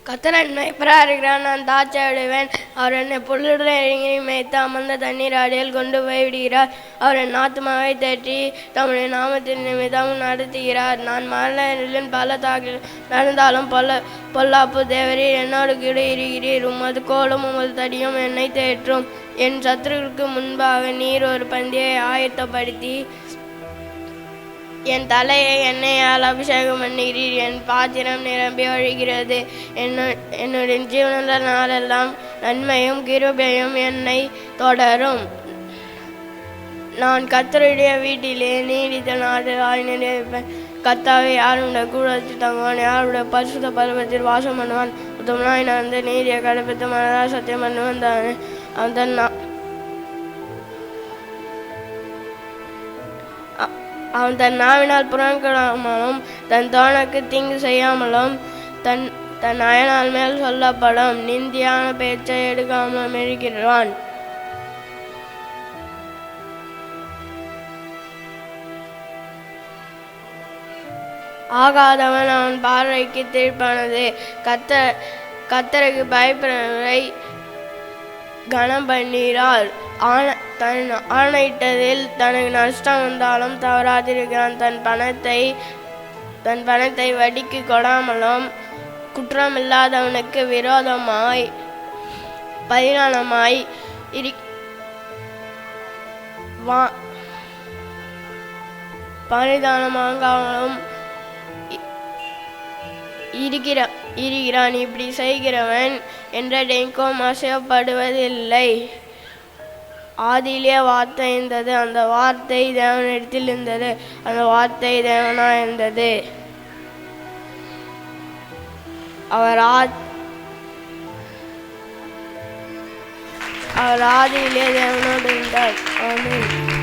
கர்த்தர் என் மேய்ப்பராக இருக்கிறார், நான் தாட்சி அடைவேன். அவர் என்னை புல்லுள்ள இறங்கி மேய்த்து அமர்ந்த தண்ணீர் அடியில் கொண்டு போய் விடுகிறார். அவர் என் ஆத்துமாவை தேற்றி தம்முடைய நாமத்தின் நிமித்தம் நடத்துகிறார். நான் மரணத்தின் பள்ளத்தாக்கில் நடந்தாலும் பொல்லாப்பு தேவரீர் என்னோடு கூட இருக்கிறீர். உமது கோலும் உமது தடியும் என்னை தேற்றும். என் சத்துருவுக்கு முன்பாக நீர் ஒரு பந்தியை ஆயத்தப்படுத்தி என் தலையை எண்ணெயால் அபிஷேகம் பண்ணுகிறீர். என் பாத்திரம் நிரம்பி வழிகிறது. என்னுடைய ஜீவனுள்ள நாளெல்லாம் நன்மையும் கிருபையும் என்னை தொடரும். நான் கர்த்தருடைய வீட்டிலே நீடித்த நாட்கள் நிறைவேற்பேன். கர்த்தாவே யாருடைய கூடத்தில் தங்குவான், யாருடைய பரிசுத்த பருவத்தில் வாசம் பண்ணுவான். உத்தமனாய் நடந்து நீதியை கடைப்பிடித்து மனதால் சத்தியம் பண்ணுவான் தானே. அவன் தன் நாவினால் புறங்கொடாமலும் தன் தோழனுக்கு தீங்கு செய்யாமலும் தன் அயனால் மேல் சொல்லப்படும் நிந்தியான பேச்சை எடுக்காமலும் இருக்கிறான். ஆகாதவன் அவன் பார்வைக்கு தீர்ப்பானது. கர்த்தருக்கு பயப்படுவதை கனம் பண்ணிறார். தன் ஆணையிட்டதில் தனக்கு நஷ்டம் வந்தாலும் தவறாதிருக்கிறான். தன் பணத்தை வட்டிக்கு கொடாமலும் குற்றமில்லாதவனுக்கு விரோதமாய் பரிணாமமாய் பரிதானமாகவும் இருக்கிறான். இப்படி செய்கிறவன் என்றைக்கும் அசையப்படுவதில்லை. ஆதியிலே வார்த்தை இருந்தது, அந்த வார்த்தை தேவனிடத்தில் இருந்தது, அந்த வார்த்தை தேவனா இருந்தது. அவர் ஆதியிலே தேவனோடு இருந்தார். ஆமென்.